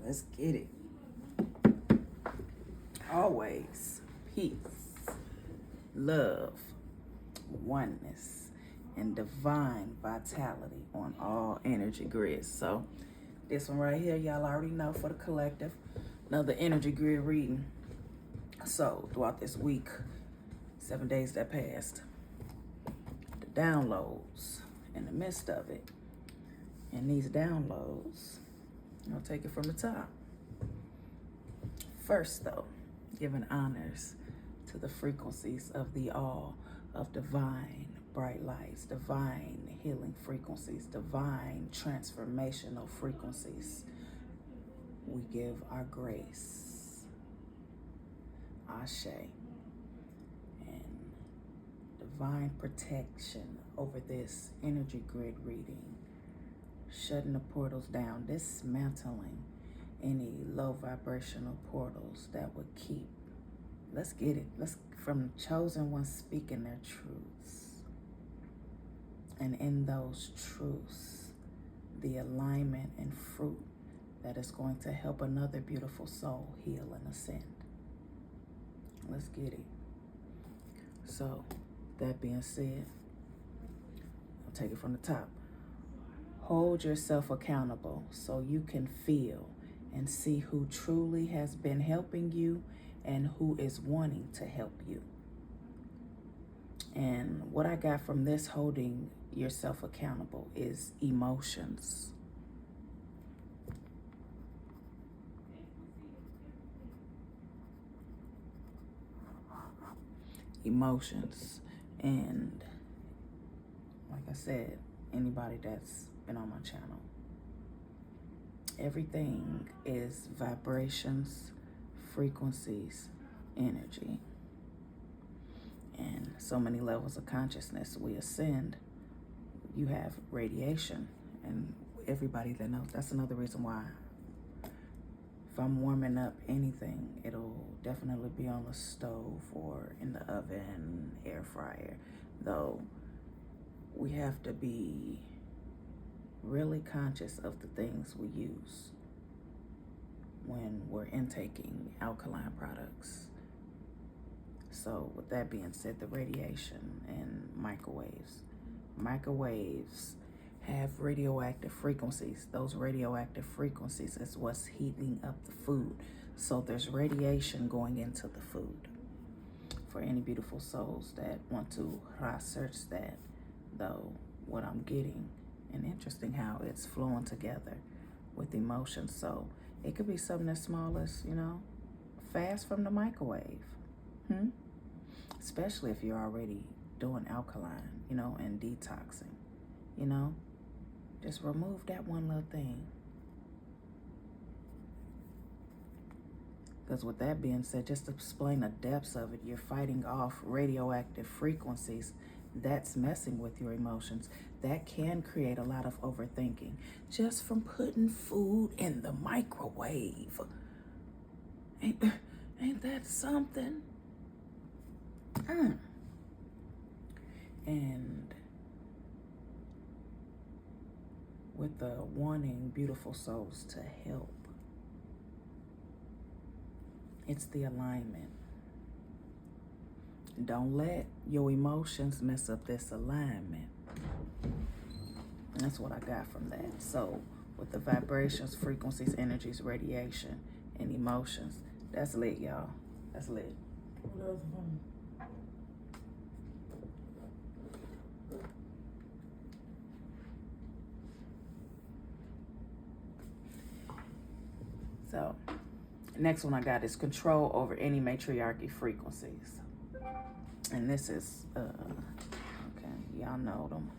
Let's get it. Always peace, love, oneness, and divine vitality on all energy grids. So this one right here, y'all already know, for the collective. Another energy grid reading. So throughout this week, 7 days that passed, the downloads in the midst of it. And these downloads, I'll take it from the top. First though, giving honors to the frequencies of the all of divine bright lights, divine healing frequencies, divine transformational frequencies. We give our grace, Ashe, and divine protection over this energy grid reading, shutting the portals down, dismantling any low vibrational portals that would keep, let's get it, from the chosen ones speaking their truths. And in those truths, the alignment and fruit that is going to help another beautiful soul heal and ascend. Let's get it. So, that being said, I'll take it from the top. Hold yourself accountable so you can feel and see who truly has been helping you and who is wanting to help you. And what I got from this holding yourself accountable is emotions. Emotions. And like I said, anybody that's been on my channel, everything is vibrations, frequencies, energy. And so many levels of consciousness we ascend, you have radiation. And everybody that knows, that's another reason why if I'm warming up anything, it'll definitely be on the stove or in the oven, air fryer. Though we have to be really conscious of the things we use when we're intaking alkaline products. So with that being said, the radiation and microwaves. Microwaves have radioactive frequencies. Those radioactive frequencies is what's heating up the food. So there's radiation going into the food. For any beautiful souls that want to research that, though, what I'm getting, and interesting how it's flowing together with emotions. So it could be something as small as, fast from the microwave. Especially if you're already doing alkaline, and detoxing, just remove that one little thing. Because with that being said, just to explain the depths of it, you're fighting off radioactive frequencies that's messing with your emotions. That can create a lot of overthinking just from putting food in the microwave. Ain't that something? And with the wanting beautiful souls to help, it's the alignment. Don't let your emotions mess up this alignment. And that's what I got from that. So with the vibrations, frequencies, energies, radiation, and emotions, that's lit, y'all. That's lit. So, next one I got is control over any matriarchy frequencies. And this is, okay, y'all know them.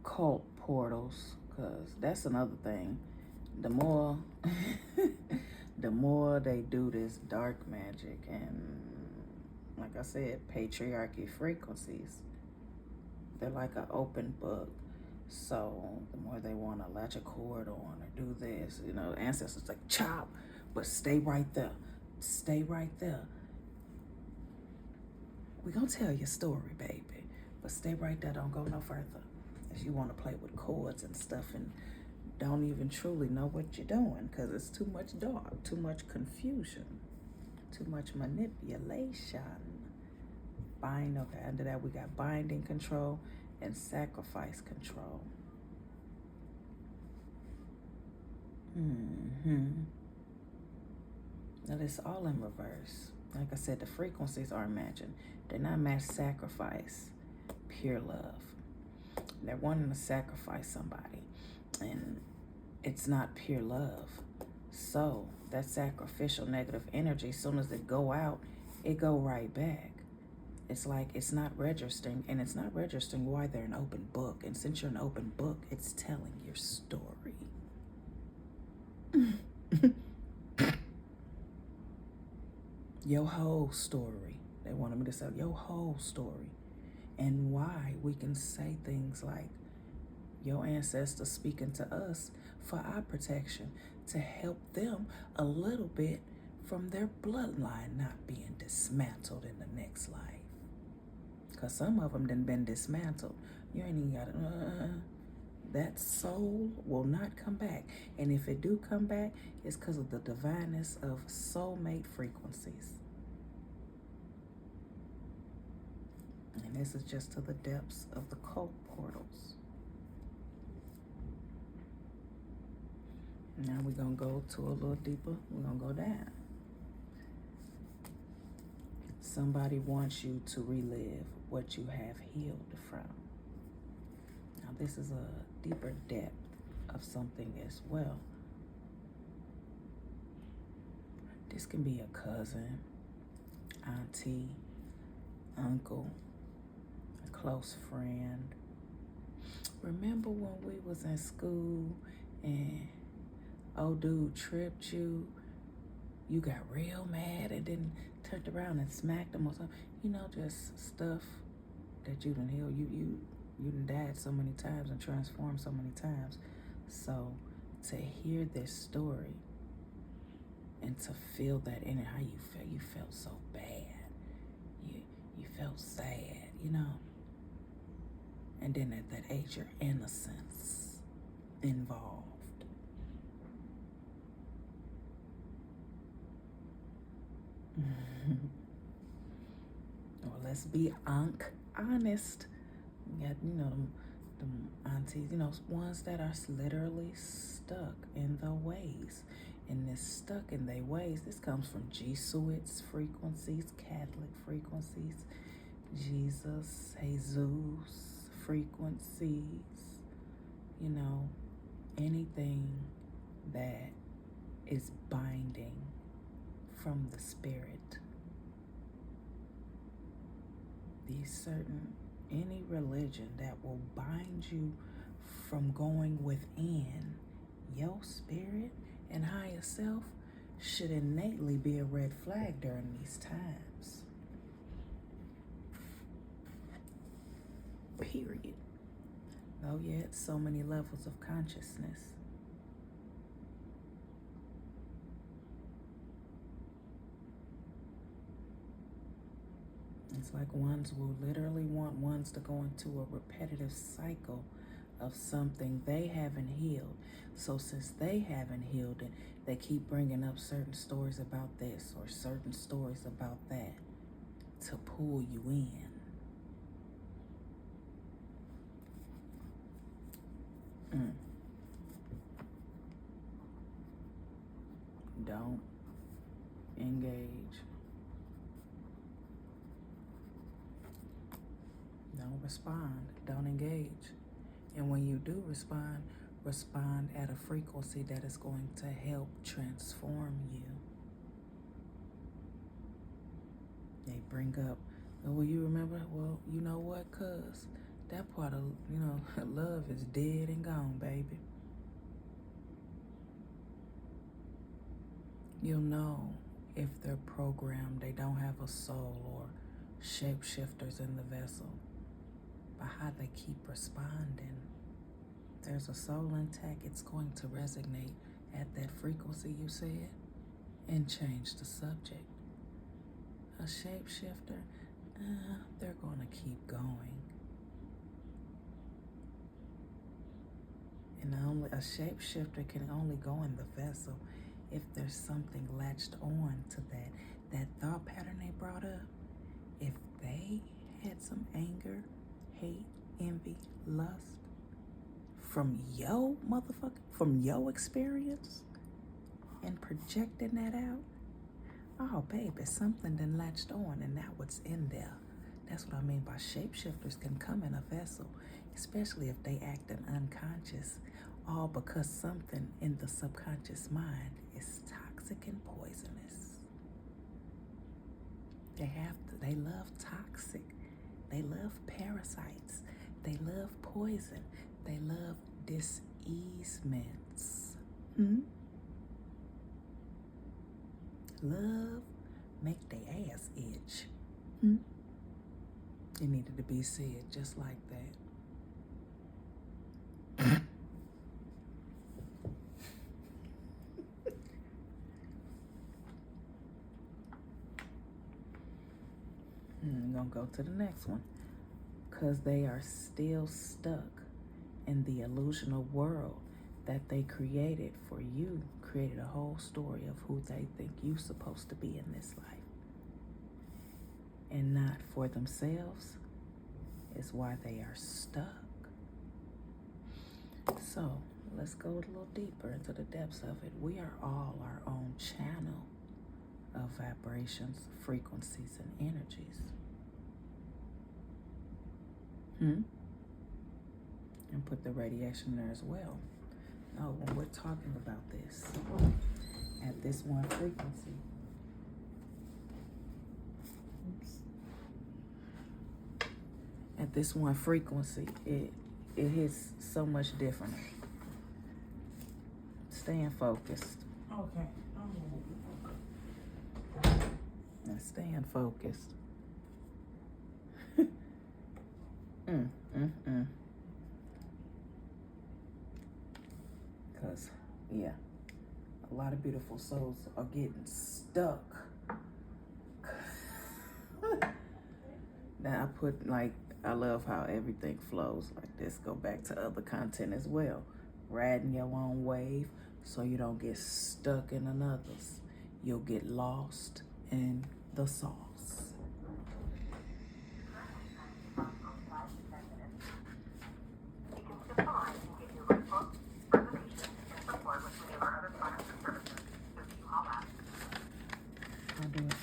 Cult portals, because that's another thing. The more, the more they do this dark magic and, like I said, patriarchy frequencies, they're like an open book. So the more they want to latch a cord on or do this, ancestors like chop, but stay right there. Stay right there. We're going to tell your story, baby, but stay right there. Don't go no further. If you want to play with cords and stuff and don't even truly know what you're doing because it's too much dark, too much confusion, too much manipulation. Okay, under that we got binding control and sacrifice control. Now it's all in reverse. Like I said, the frequencies aren't matching. They're not matched sacrifice, pure love. They're wanting to sacrifice somebody, and it's not pure love. So that sacrificial negative energy, as soon as it go out, it go right back. It's like it's not registering, and it's not registering why they're an open book. And since you're an open book, it's telling your story. Your whole story. They wanted me to say your whole story. And why we can say things like your ancestors speaking to us for our protection, to help them a little bit from their bloodline not being dismantled in the next life. Because some of them done been dismantled. You ain't even got to, that soul will not come back. And if it do come back, it's because of the divineness of soulmate frequencies. And this is just to the depths of the cult portals. Now we're going to go to a little deeper. We're going to go down. Somebody wants you to relive what you have healed from. Now this is a deeper depth of something as well. This can be a cousin, auntie, uncle, a close friend. Remember when we was in school and old dude tripped you? You got real mad and then turned around and smacked him or something. You know, just stuff that you done healed. You done died so many times and transformed so many times. So to hear this story and to feel that in it, how you felt so bad. You felt sad, you know. And then at that age, your innocence involved. Well, let's be honest. You got, them aunties, ones that are literally stuck in the ways. And this stuck in their ways, this comes from Jesuits frequencies, Catholic frequencies, Jesus frequencies, anything that is binding from the spirit. Any religion that will bind you from going within your spirit and higher self should innately be a red flag during these times. Period. Oh yeah, it's so many levels of consciousness. It's like ones will literally want ones to go into a repetitive cycle of something they haven't healed. So since they haven't healed it, they keep bringing up certain stories about this or certain stories about that to pull you in. Don't engage. Don't respond. Don't engage. And when you do respond at a frequency that is going to help transform you. They bring up, well, you remember? Well, you know what, cuz that part of, love is dead and gone, baby. You'll know if they're programmed, they don't have a soul or shapeshifters in the vessel by how they keep responding. There's a soul intact, it's going to resonate at that frequency you said and change the subject. A shapeshifter, they're going to keep going. And a shapeshifter can only go in the vessel if there's something latched on to that thought pattern they brought up. If they had some anger, hate, envy, lust from your experience and projecting that out, oh baby, something done latched on, and now what's in there. That's what I mean by shapeshifters can come in a vessel, especially if they act in unconscious, all because something in the subconscious mind is toxic and poisonous. They love toxic. They love parasites. They love poison. They love diseasements. Love make their ass itch. It needed to be said just like that. I'm gonna go to the next one. Because they are still stuck in the illusional world that they created for you, created a whole story of who they think you're supposed to be in this life. And not for themselves is why they are stuck. So let's go a little deeper into the depths of it. We are all our own channel of vibrations, frequencies, and energies. And put the radiation there as well. No, when we're talking about this, at this one frequency, at this one frequency, it hits so much different. Staying focused. Okay. And staying focused. Because, yeah, a lot of beautiful souls are getting stuck. Now, I love how everything flows like this. Go back to other content as well. Riding your own wave so you don't get stuck in another's. You'll get lost in the sauce. I'll do it.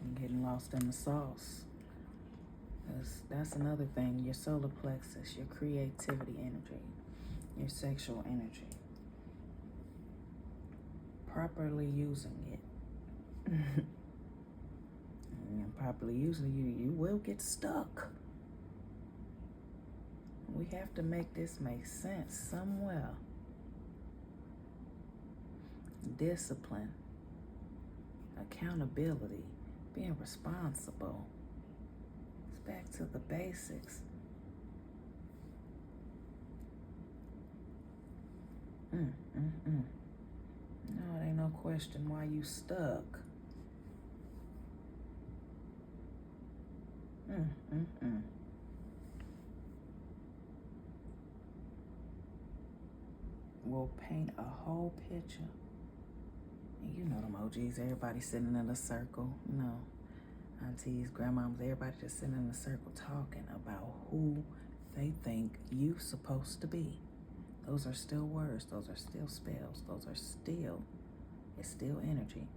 I'm getting lost in the sauce. That's another thing. Your solar plexus, your creativity energy, your sexual energy. Properly using it. And properly using you will get stuck. We have to make this make sense somewhere. Discipline, accountability, being responsible. It's back to the basics. No, it ain't no question why you stuck. We'll paint a whole picture. And you know them OGs, everybody sitting in a circle. You know, aunties, grandmoms, everybody just sitting in a circle talking about who they think you supposed to be. Those are still words. Those are still spells. It's still energy.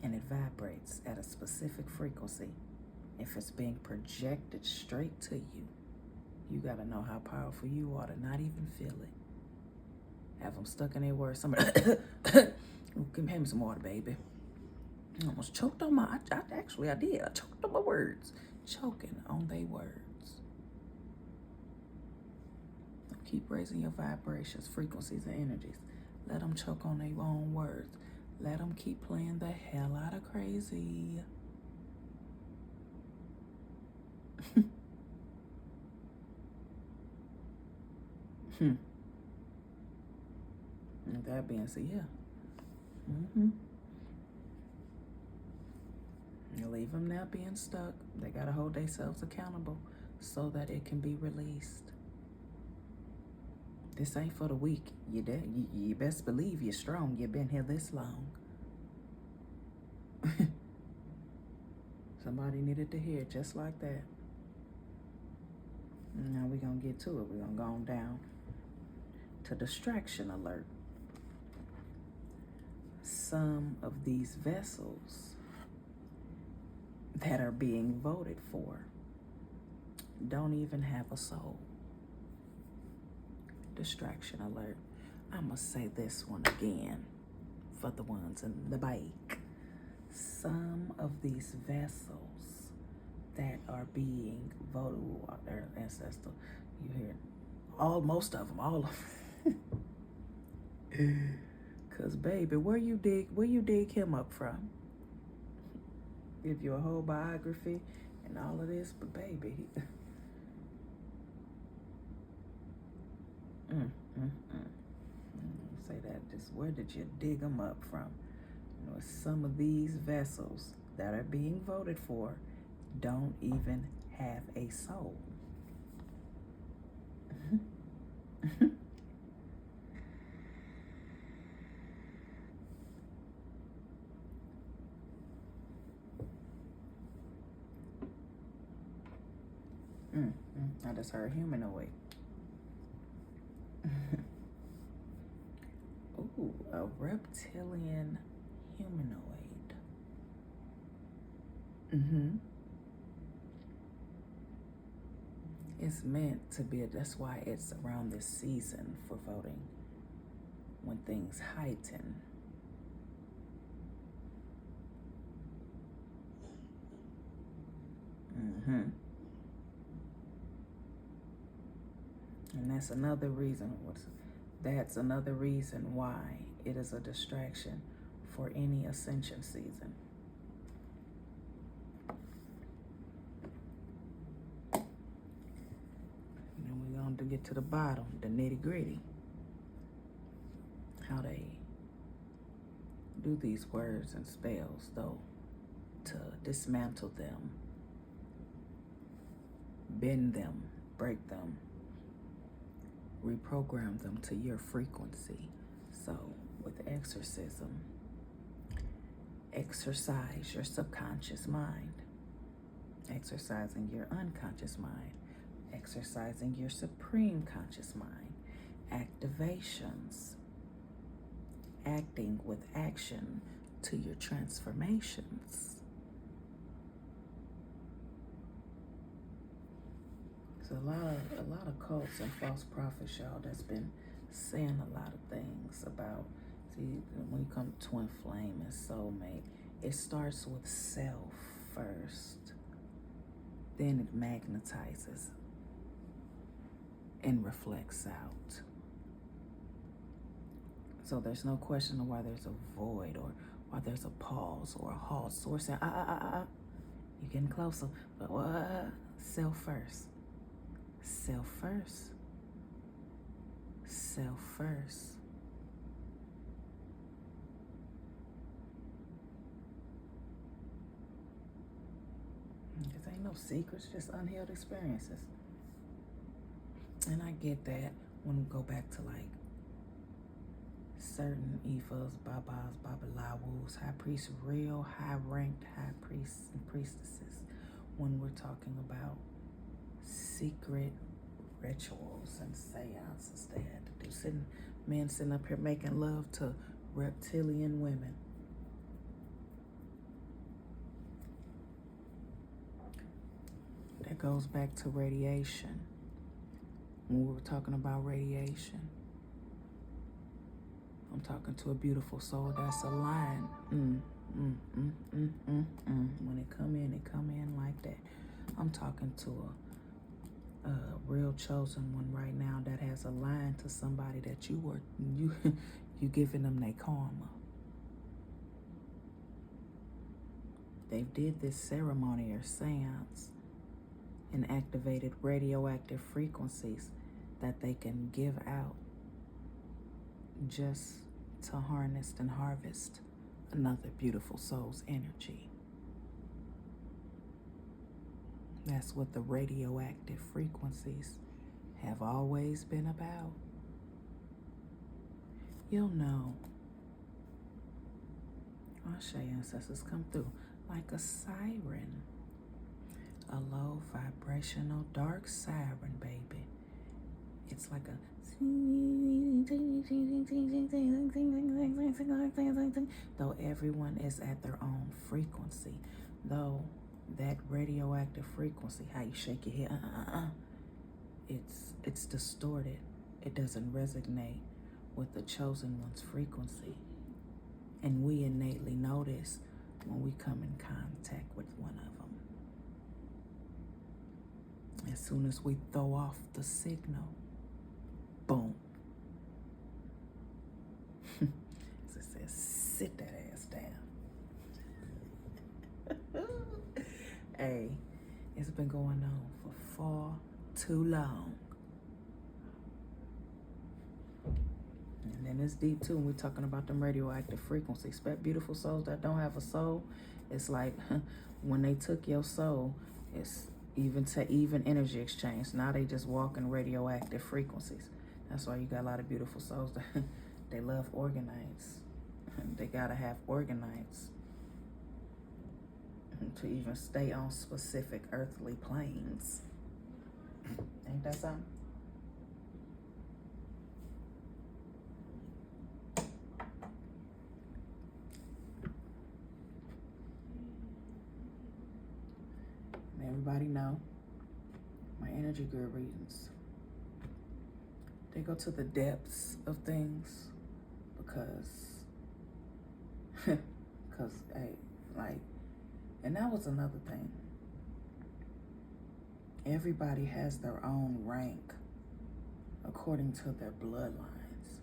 And it vibrates at a specific frequency. If it's being projected straight to you, you got to know how powerful you are to not even feel it. Have them stuck in their words. Somebody, give me some water, baby. I almost choked on I did. I choked on my words. Choking on their words. Keep raising your vibrations, frequencies, and energies. Let them choke on their own words. Let them keep playing the hell out of crazy. With that being said, yeah. Mm-hmm. You leave them now being stuck. They got to hold themselves accountable so that it can be released. This ain't for the weak. You best believe you're strong. You've been here this long. Somebody needed to hear it just like that. Now we're going to get to it. We're going to go on down to distraction alert. Some of these vessels that are being voted for don't even have a soul. Distraction alert. I'm going to say this one again for the ones in the bike. Some of these vessels that are being voted, their ancestor, you hear most of them, all of them. Cause baby, where you dig him up from? Give you a whole biography and all of this, but baby, say that. Just where did you dig him up from? You know, some of these vessels that are being voted for don't even have a soul. I just heard humanoid. Ooh, a reptilian humanoid. It's meant to be, that's why it's around this season for voting, when things heighten. And that's another reason why it is a distraction for any ascension season. And then we're going to get to the bottom, the nitty gritty. How they do these words and spells, though, to dismantle them, bend them, break them, reprogram them to your frequency. So with exorcism, exercise your subconscious mind, exercising your unconscious mind, exercising your supreme conscious mind, activations, acting with action to your transformations. So a lot of cults and false prophets, y'all, that's been saying a lot of things about, see, when you come to twin flame and soulmate, it starts with self first, then it magnetizes and reflects out. So there's no question of why there's a void or why there's a pause or a halt. So we're saying, you're getting closer, but self first. Self first. Self first. Because ain't no secrets, just unhealed experiences. And I get that when we go back to like certain Ifas, Babas, Babalawus, high priests, real high-ranked high priests and priestesses, when we're talking about secret rituals and seances they had to do. Men sitting up here making love to reptilian women. That goes back to radiation. When we were talking about radiation, I'm talking to a beautiful soul that's aligned. When it come in like that. I'm talking to a real chosen one right now that has aligned to somebody that you giving them their karma. They did this ceremony or seance and activated radioactive frequencies that they can give out just to harness and harvest another beautiful soul's energy. That's what the radioactive frequencies have always been about. You'll know. I'll show you ancestors come through like a siren. A low vibrational dark siren, baby. It's like a though everyone is at their own frequency, though that radioactive frequency, how you shake your head, it's distorted. It doesn't resonate with the chosen one's frequency. And we innately notice when we come in contact with one of them. As soon as we throw off the signal, boom. As it says, sit that ass down. Hey, it's been going on for far too long. And then it's deep too when we're talking about them radioactive frequencies. Beautiful souls that don't have a soul, it's like when they took your soul, it's even to even energy exchange. Now they just walk in radioactive frequencies. That's why you got a lot of beautiful souls that they love organites. They gotta have organites to even stay on specific earthly planes. Ain't that something? Everybody know my energy grid readings. They go to the depths of things because hey, like, and that was another thing. Everybody has their own rank according to their bloodlines.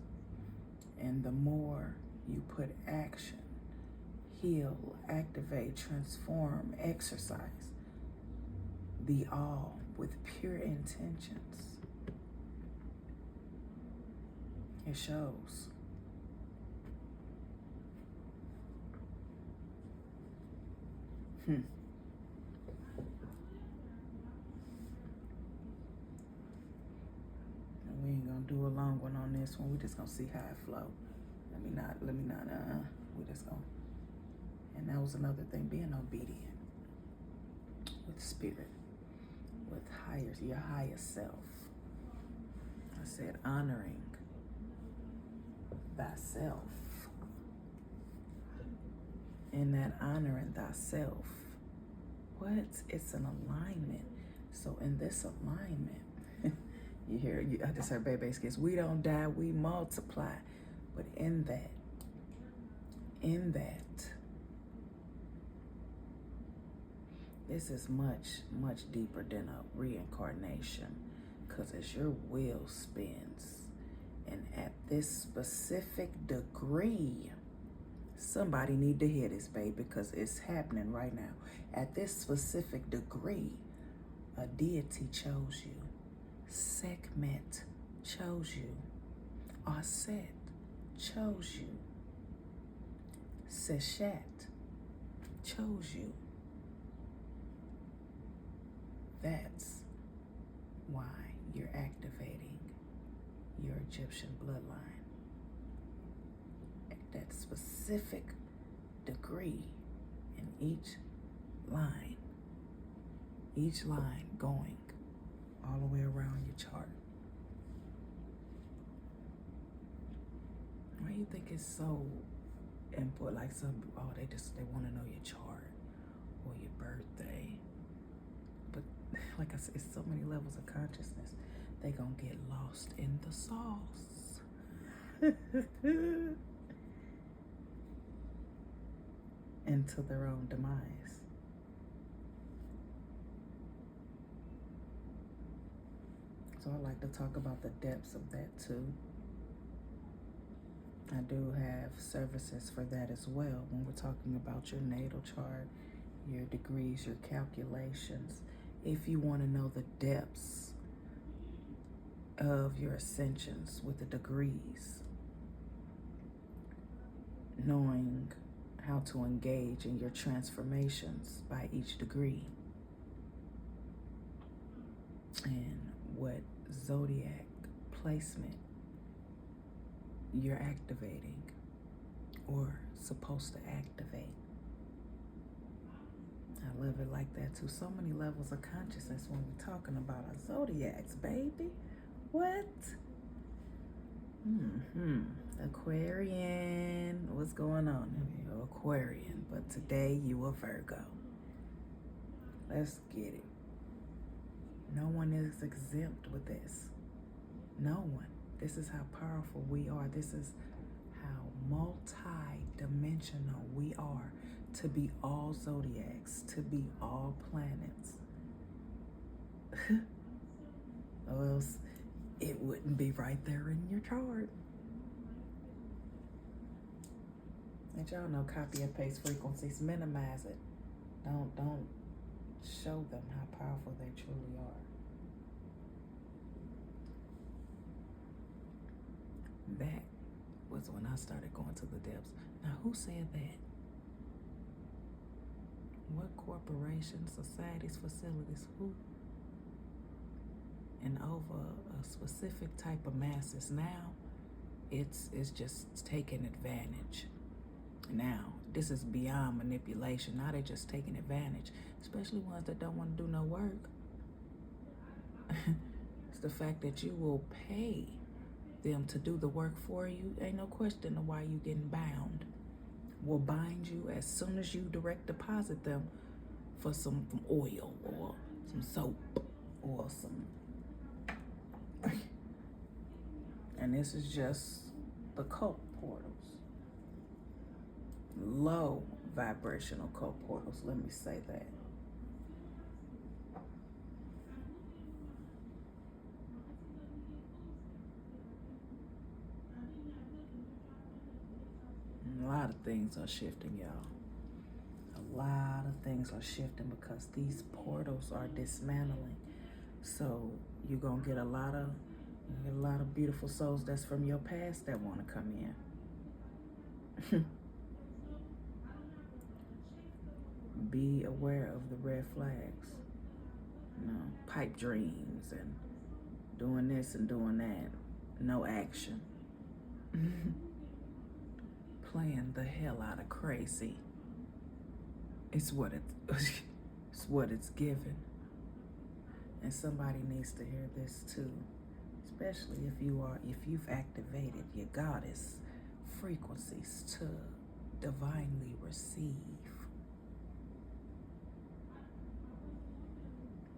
And the more you put action, heal, activate, transform, exercise, the all with pure intentions, it shows. And we ain't gonna do a long one on this one. We just gonna see how it flow. Let me not, we just gonna, and that was another thing, being obedient with spirit, with your higher self. I said honoring thyself. In that honoring thyself, it's an alignment. So in this alignment, I just heard baby skits, we don't die, we multiply. But in that, this is much, much deeper than a reincarnation, because as your wheel spins, and at this specific degree, somebody need to hear this, babe, because it's happening right now. At this specific degree, a deity chose you. Sekhmet chose you. Aset chose you. Seshat chose you. That's why you're activating your Egyptian bloodline. At that specific degree in each line going all the way around your chart. Why do you think it's so important? Like some, they want to know your chart or your birthday. But like I said, it's so many levels of consciousness. They gonna get lost in the sauce. Into their own demise. So I like to talk about the depths of that too. I do have services for that as well when we're talking about your natal chart, your degrees, your calculations. If you want to know the depths of your ascensions with the degrees, knowing how to engage in your transformations by each degree, and what zodiac placement you're activating or supposed to activate. I love it like that too. So many levels of consciousness when we're talking about our zodiacs, baby. What? Aquarian. What's going on? You're Aquarian, but today you a Virgo. Let's get it. No one is exempt with this. No one. This is how powerful we are. This is how multi-dimensional we are, to be all zodiacs, to be all planets. Or else it wouldn't be right there in your chart. And y'all know, copy and paste frequencies, minimize it. Don't show them how powerful they truly are. That was when I started going to the depths. Now, who said that? What corporations, societies, facilities, who? And over a specific type of masses. Now, it's just taking advantage. Now, this is beyond manipulation. Now they're just taking advantage, especially ones that don't want to do no work. It's the fact that you will pay them to do the work for you. Ain't no question of why you getting bound. Will bind you as soon as you direct deposit them for some oil or some soap or some. And this is just the cult portals. Low vibrational cult portals, let me say that. A lot of things are shifting, y'all. A lot of things are shifting because these portals are dismantling. So you're gonna get a lot of beautiful souls that's from your past that want to come in. Be aware of the red flags. Pipe dreams and doing this and doing that. No action. Playing the hell out of crazy. It's what it's given. And somebody needs to hear this too. Especially if you've activated your goddess frequencies to divinely receive.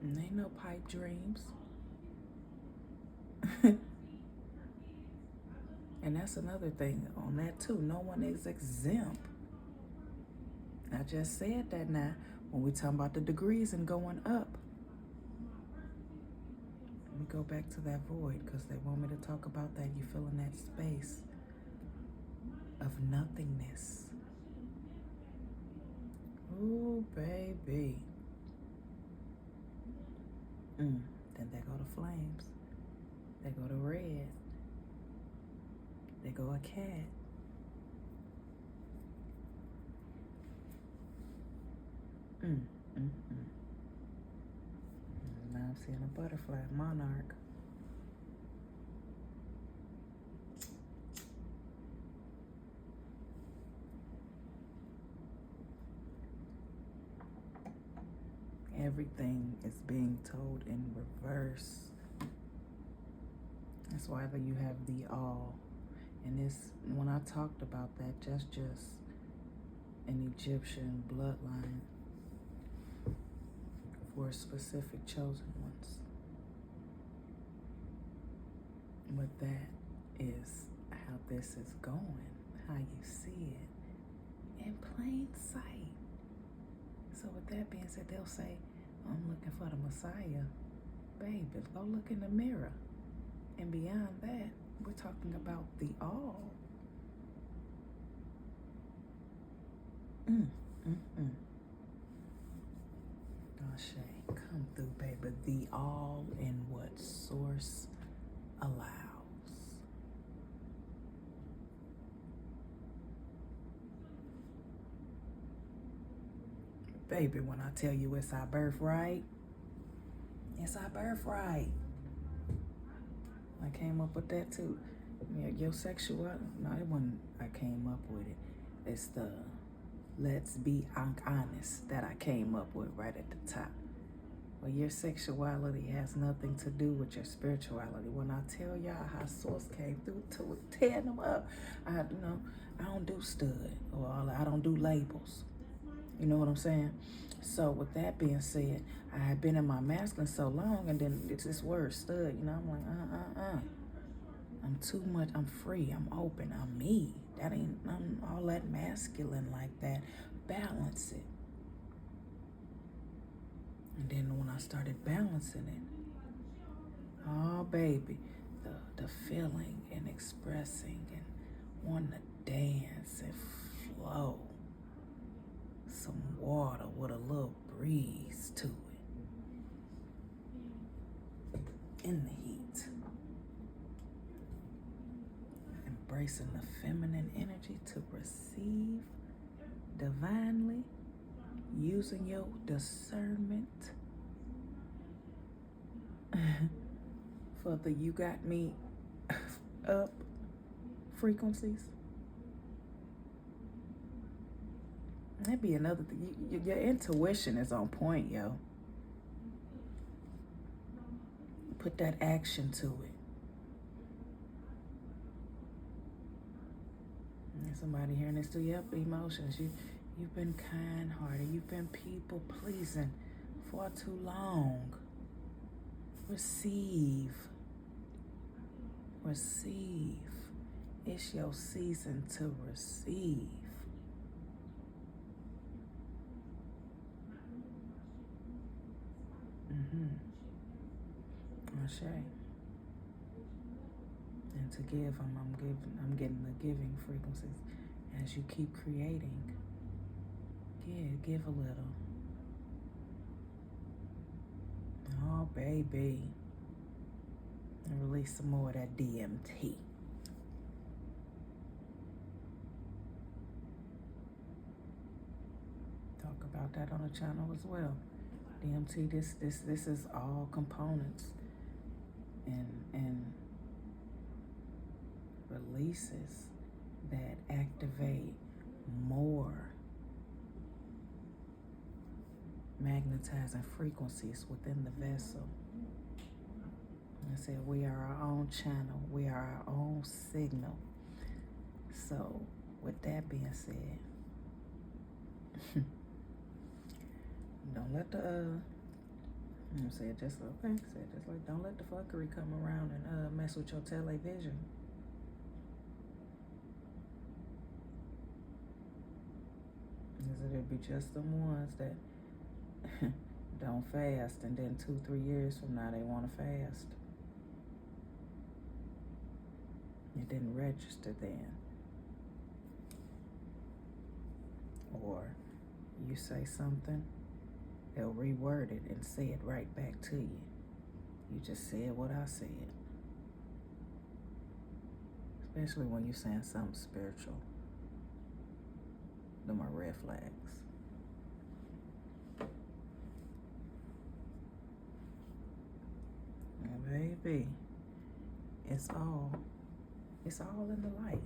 And ain't no pipe dreams. And that's another thing on that too. No one is exempt. I just said that now when we talking about the degrees and going up. Let me go back to that void because they want me to talk about that. You feel in that space of nothingness. Ooh, baby. Then there go the flames. There go the red. There go a cat. Now I'm seeing a butterfly, monarch. Everything is being told in reverse. That's why you have the all. And this, when I talked about that, just an Egyptian bloodline for specific chosen ones. But that is how this is going, how you see it in plain sight. So with that being said, they'll say, I'm looking for the Messiah. Baby, go look in the mirror. And beyond that, we're talking about the all. Dashe, come through, baby. The all in what source allows. Baby, when I tell you it's our birthright, it's our birthright. I came up with that too. Yeah, your sexuality, no, it wasn't I came up with it. It's the let's be honest that I came up with right at the top. Well, your sexuality has nothing to do with your spirituality. When I tell y'all how Source came through to tearing them up, I don't do stud or I don't do labels. You know what I'm saying? So with that being said, I had been in my masculine so long, and then it's this word stud. You know, I'm like, I'm too much. I'm free. I'm open. I'm me. I'm all that masculine like that. Balance it. And then when I started balancing it, oh baby, the feeling and expressing and wanting to dance and flow. Some water with a little breeze to it. In the heat. Embracing the feminine energy to receive divinely, using your discernment for the you got me up frequencies. That'd be another thing. Your intuition is on point, yo. Put that action to it. And somebody hearing this too, yep, emotions. You've been kind-hearted. You've been people-pleasing for too long. Receive. Receive. It's your season to receive. Ashe. And to give, I'm getting the giving frequencies. As you keep creating, give a little. Oh, baby. And release some more of that DMT. Talk about that on the channel as well. DMT, this is all components and releases that activate more magnetizing frequencies within the vessel. I said we are our own channel. We are our own signal. So with that being said, don't let just like don't let the fuckery come around and mess with your television. Because it'll be just the ones that don't fast, and then 2-3 years from now they want to fast. It didn't register then. Or you say something, they'll reword it and say it right back to you. You just said what I said. Especially when you're saying something spiritual. Them are red flags. And baby, it's all in the light.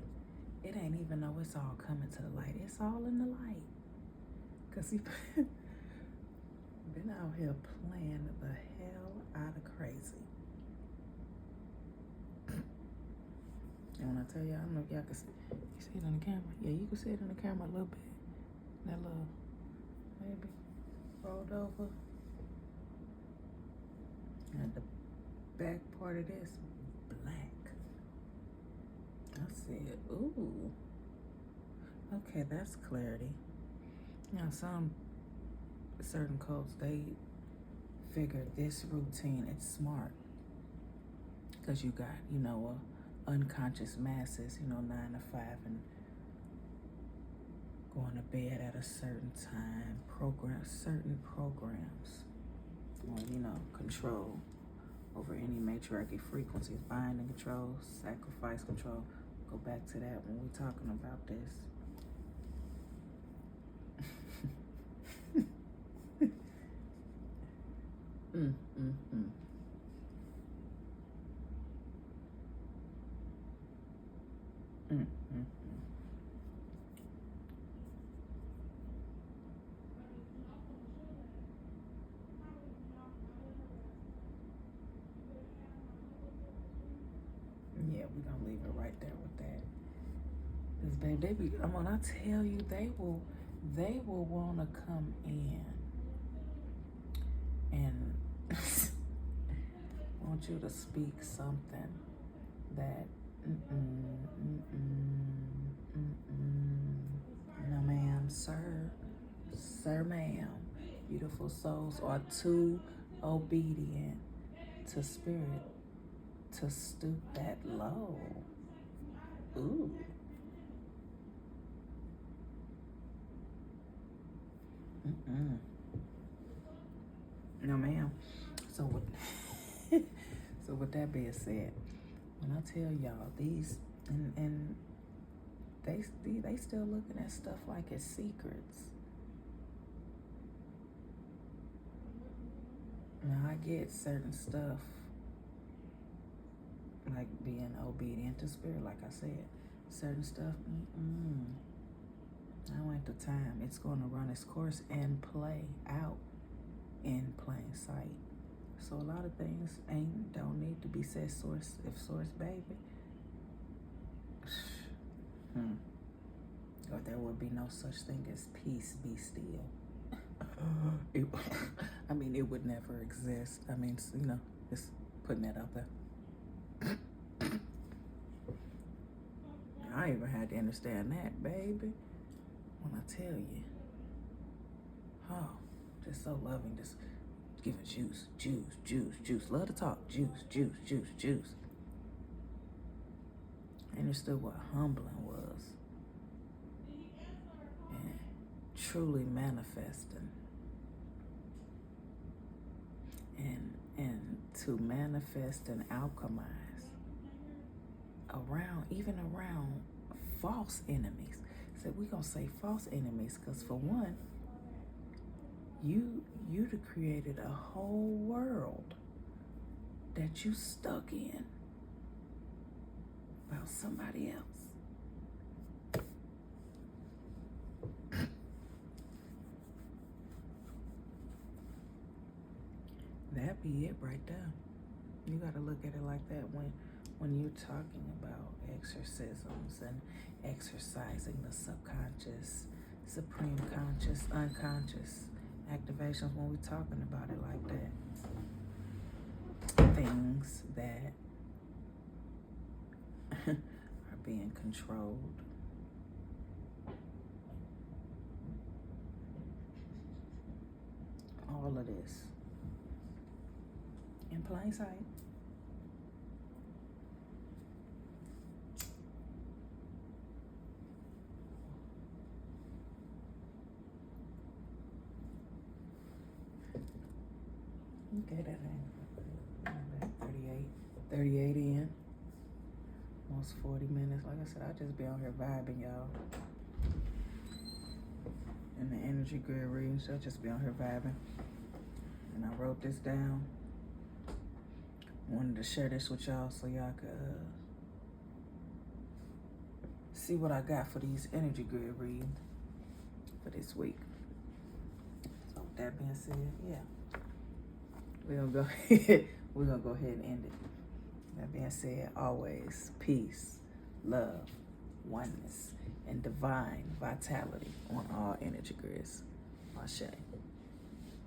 It ain't even though it's all coming to the light. It's all in the light. Because he been out here playing the hell out of crazy. And when I tell y'all, I don't know if y'all can see, you see it on the camera? Yeah, you can see it on the camera a little bit. That little, maybe, rolled over. And the back part of this, black. I said, ooh. Okay, that's clarity. Now, certain cults, they figure this routine, it's smart. Because you got, unconscious masses, 9 to 5, and going to bed at a certain time, certain programs on, control over any matriarchy frequencies, bind and control, sacrifice control. Go back to that when we're talking about this. Mm, mm, mm. Mm, mm, mm. Yeah, we're gonna leave it right there with that. Cause babe, when I tell you, they will wanna come in and want you to speak something that, no ma'am, sir ma'am, beautiful souls are too obedient to spirit to stoop that low. Ooh. Mm-mm. No ma'am. So with, so with that being said, when I tell y'all these, and they still looking at stuff like it's secrets. Now I get certain stuff, like being obedient to spirit, like I said, certain stuff, now ain't the time. It's going to run its course and play out in plain sight. So a lot of things don't need to be said source, if source baby. Or there would be no such thing as peace, be still. It would never exist. Just putting that out there. I even had to understand that, baby. When I tell you, just so loving, just giving juice. Love to talk, juice. I understood what humbling was, and truly manifesting, and to manifest and alchemize around false enemies. So we're gonna say false enemies because for one, you'd created a whole world that you stuck in about somebody else. That be it right there. You gotta look at it like that when you're talking about exorcisms and exercising the subconscious, supreme conscious, unconscious activations. When we're talking about it like that, things that are being controlled, all of this in plain sight. Okay, that ain't 38 in. Almost 40 minutes. Like I said, I just be on here vibing, y'all. In the energy grid readings, I just be on here vibing. And I wrote this down. Wanted to share this with y'all so y'all could see what I got for these energy grid readings for this week. So with that being said, yeah. We're gonna go ahead and end it. That being said, always peace, love, oneness, and divine vitality on all energy grids. Ashe.